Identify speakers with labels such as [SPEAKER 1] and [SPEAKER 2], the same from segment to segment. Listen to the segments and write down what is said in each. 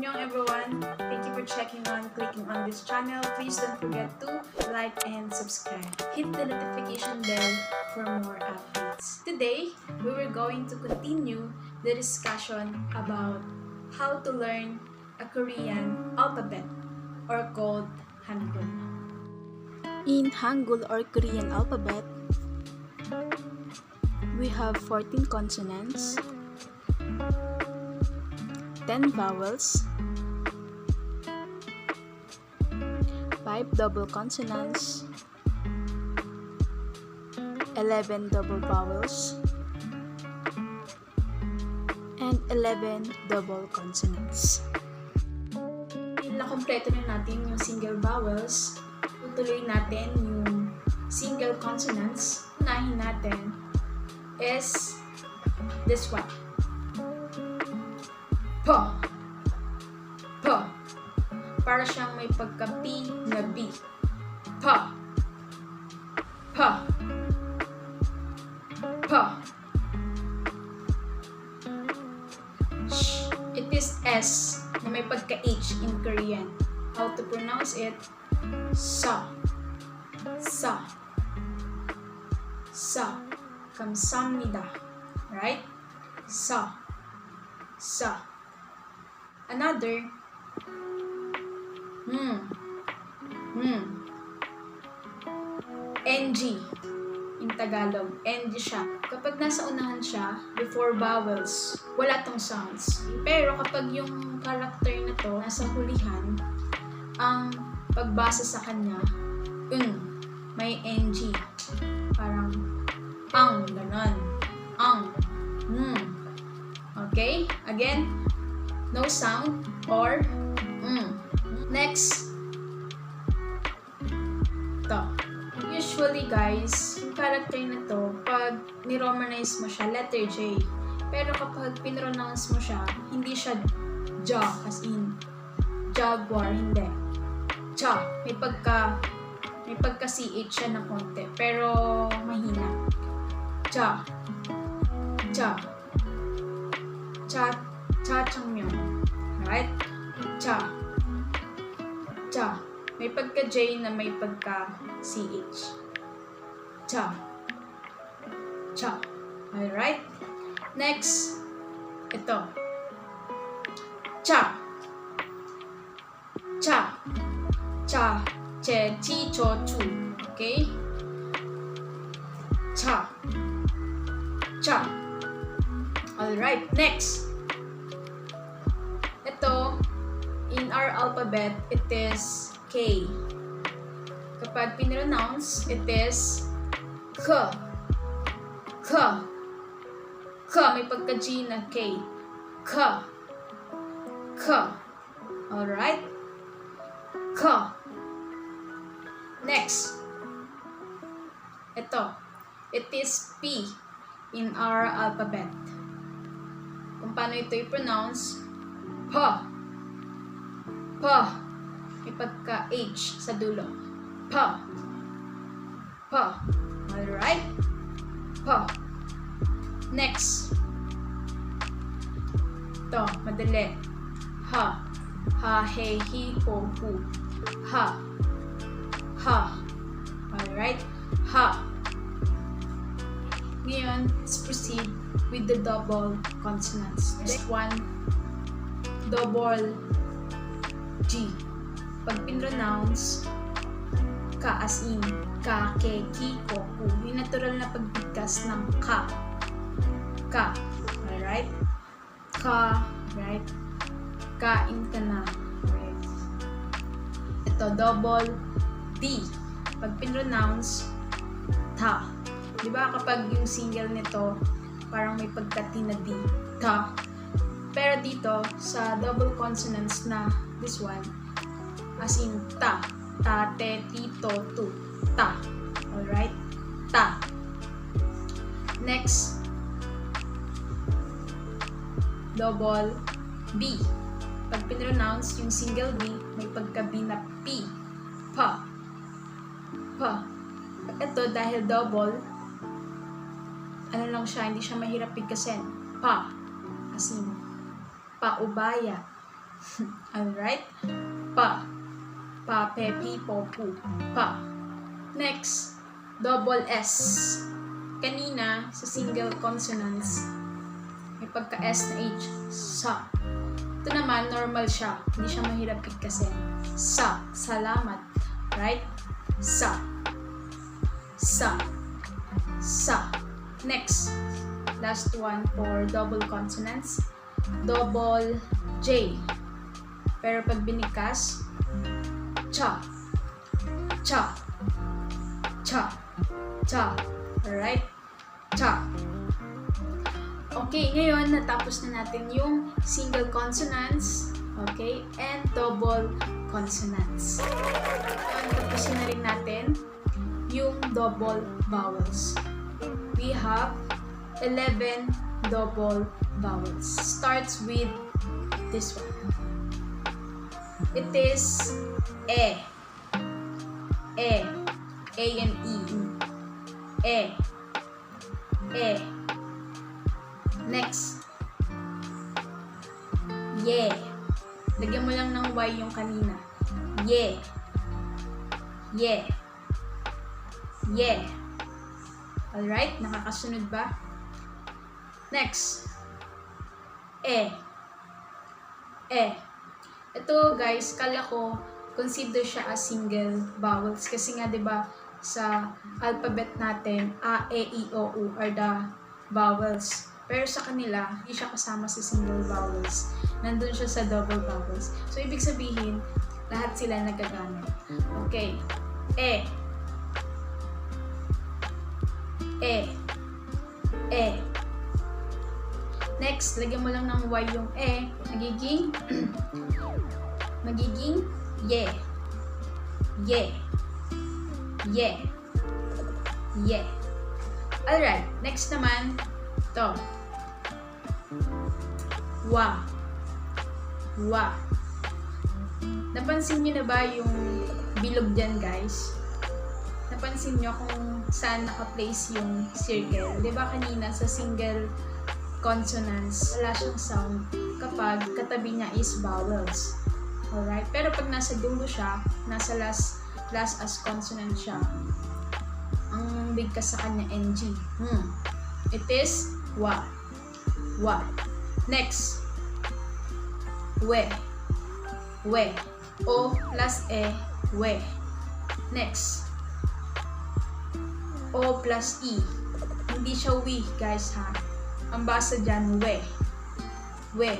[SPEAKER 1] Annyeong everyone! Thank you for clicking on this channel. Please don't forget to like and subscribe. Hit the notification bell for more updates. Today, we were going to continue the discussion about how to learn a Korean alphabet, or called Hangul. In Hangul or Korean alphabet, we have 14 consonants, 10 vowels, 5 double consonants, 11 double vowels, and 11 double consonants. Nakompleto na natin yung single vowels, tutuloy natin yung single consonants. Unahin natin is this one. Po. Po. Para siyang may pagka-P na B. Po. Po. Po. Sh. It is S na may pagka-H in Korean. How to pronounce it? Sa. Sa. Sa. 감사합니다. Right? Sa. Sa. Another, NG in Tagalog. NG siya. Kapag nasa unahan siya, before vowels, wala tong sounds. Pero kapag yung character na to nasa hulihan, ang pagbasa sa kanya, may NG. Parang, ganon. Okay? Again, no sound or Next, to. Usually guys, yung character na to, pag ni-romanize mo siya, letter J. Pero kapag pinronounce mo siya, hindi siya ja, as in jaguar, hindi. Cha. May pagka-CH siya na konti, pero mahina. Cha. Cha. Cha. Cha-changmyeon. Right? Cha. Cha. May pagka-J na may pagka-CH. Cha. Cha. Alright? Next, ito. Cha. Cha. Cha. Che, chi, cho, chu. Okay? Cha. Cha. Alright, next. Ito, in our alphabet, it is K. Kapag pinronounce, it is K. K. K. May pagka-G na K. K. K. Alright? K. Next. Ito. It is P in our alphabet. Kung paano ito i-pronounce, Pa. Pa. May pagka-H sa dulo. Pa. Pa. Alright? Pa. Next. Ito, madali. Ha. Ha, he, hi, ho, hu. Ha. Ha. Alright? Ha. Ngayon, let's proceed with the double consonants. Next one, double G. Pag pinronounce, ka as in, ka, ke, ki, ko, ku. Yung natural na pagbigkas ng ka. Ka. Alright? Ka. Right? Kain ka na. Right? Ito, double D. Pag pinronounce, ta. Diba kapag yung single nito, parang may pagka-T na D. Ta. Pero dito, sa double consonants na this one, as in ta. Ta, te, ti, to, tu. Ta. Alright? Ta. Next, double B. Pag pinronounce yung single B, may pagka-B na P. Pa. Pa. Ito, dahil double, ano lang siya, hindi siya mahirap bigkasin. Pa. As in, paubaya. Alright? Pa. Pa, pe, pi, po, pu. Pa. Next, double S. Kanina, sa single consonants, may pagka-S na H. Sa. Ito naman, normal siya. Hindi siya mahirap bigkasin. Sa. Salamat. Right? Sa. Sa. Sa. Next. Last one for double consonants. Double J. Pero pag binigkas, cha. Cha. Cha. Cha. Alright? Cha. Okay, ngayon natapos na natin yung single consonants, okay, and double consonants. Ngayon, tapusin na rin natin yung double vowels. We have 11 double vowels. Starts with this one. It is E. E. A and E. E. E. Next. Ye. Lagyan mo lang ng Y yung kanina. Ye. Ye. Ye. Alright? Nakakasunod ba? Next. E. E. Ito guys, kala ko consider siya as single vowels kasi nga 'di ba sa alphabet natin A, E, I, O, U are the vowels. Pero sa kanila, hindi siya kasama sa single vowels. Nandun siya sa double vowels. So, ibig sabihin, lahat sila nagagamit. Okay. E. E. E. Next, lagyan mo lang ng Y yung E. Magiging ye. Ye. Ye. Ye. Alright. Next naman, to. Wa. Wa. Napansin niyo na ba yung bilog dyan, guys? Napansin niyo kung saan naka-place yung circle? Diba kanina sa single consonants, wala siyang sound kapag katabi niya is vowels. Alright? Pero pag nasa dulo siya, nasa last as consonant siya, ang bigkas sa kanya NG. It is wa. Wa. Next. We. We. O plus E. We. Next. O plus E. Hindi siya we, guys, ha? Ang basa dyan, we. We.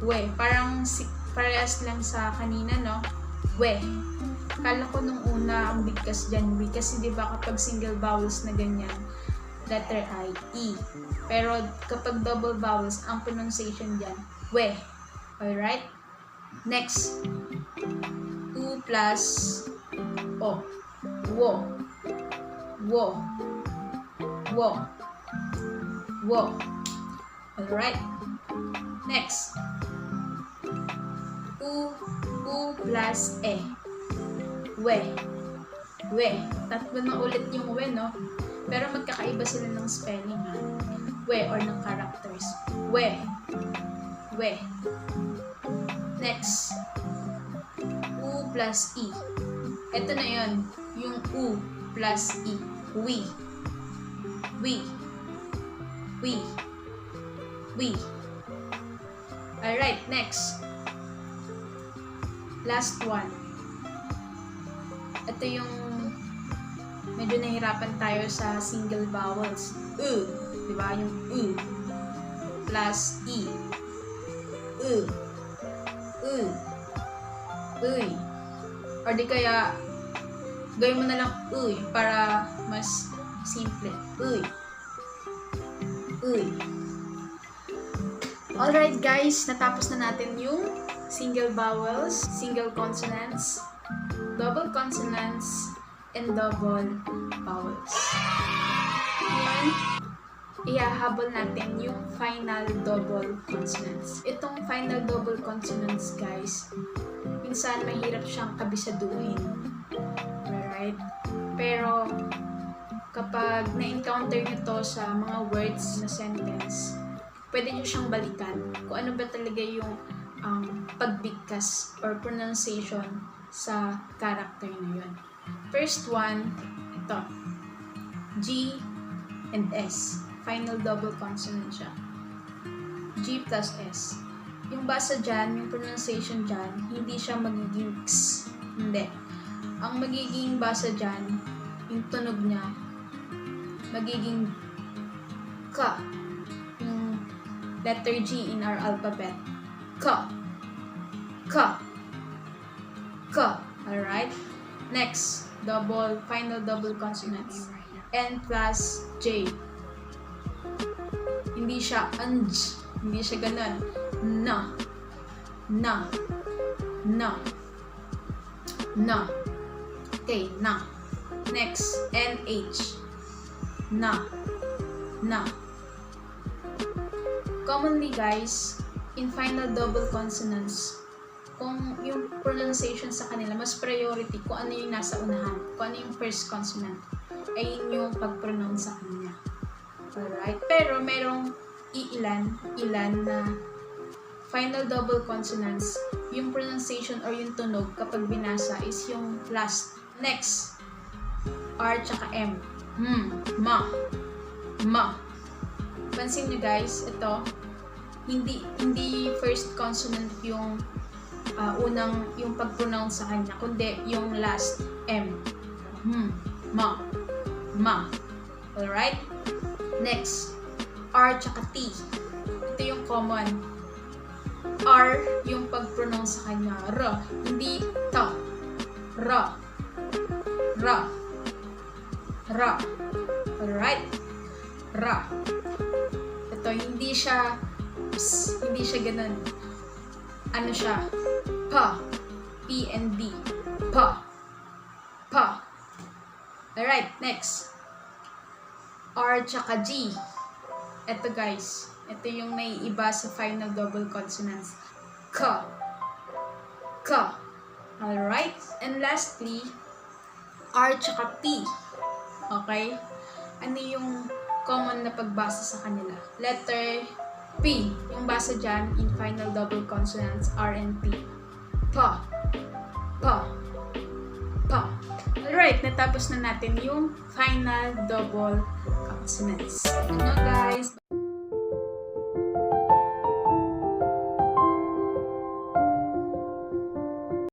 [SPEAKER 1] We. Parang parehas lang sa kanina, no? We. Kala ko nung una ang bigkas dyan, we. Kasi diba kapag single vowels na ganyan, letter I, E. Pero kapag double vowels, ang pronunciation dyan, we. Alright? Next. U plus O. Wo. Wo. Wo. Wo. Alright? Next. U plus E. We. We. Tatlo na ulit yung we, no? Pero magkakaiba sila ng spelling, ha? We or ng characters. We. We. Next. U plus E. Ito na yun. Yung U plus E. We. We. We. We. Alright, next. Last one. Ito yung medyo nahirapan tayo sa single vowels. U. Diba? Yung U. Plus E. U. U. Uy. Or di kaya, gawin mo na lang uy para mas simple. Uy. Uy. Alright guys, natapos na natin yung single vowels, single consonants, double consonants, and double vowels. Ngayon, ihahabol natin yung final double consonants. Itong final double consonants, guys, minsan mahirap siyang kabisaduhin. Alright? Pero, kapag na-encounter nyo to sa mga words na sentence, pwede nyo siyang balikan kung ano ba talaga yung pagbigkas or pronunciation sa character na yun. First one, ito. G and S. Final double consonant siya. G plus S. Yung basa dyan, yung pronunciation dyan, hindi siya magiging X. Hindi. Ang magiging basa dyan, yung tunog niya, magiging K. Yung letter G in our alphabet. K. K. K. Alright? Next, final double consonants. N plus J. Hindi siya anj. Hindi siya ganun. Na. Na. Na. Na. Okay, na. Next, NH. Na. Na. Commonly, guys, in final double consonants, kung yung pronunciation sa kanila, mas priority kung ano yung nasa unahan, kung ano yung first consonant, ay yun yung pag-pronounce sa kanya. Alright? Pero merong ilan na final double consonants, yung pronunciation or yung tunog kapag binasa is yung last. Next, R tsaka M. Ma. Ma. Pansin nyo guys, ito, hindi first consonant yung unang yung pag-pronounce sa kanya, kundi yung last M. Ma. Ma. Alright? Next, R tsaka T. Ito yung common. R yung pag-pronounce sa kanya. R. Hindi ta. Ra. Ra. Ra. Alright? Ra. Ito, hindi siya ganun. Ano siya? Pa. P and D. Pa. Pa. Alright, next. R tsaka G. Ito guys. Ito yung naiiba sa final double consonants. Ka. Ka. Alright? And lastly, R tsaka T. Okay? Ano yung common na pagbasa sa kanila? Letter P. Yung basa dyan in final double consonants, R and P. Pa. Pa. Pa. Alright, natapos na natin yung final double consonants. Ano guys?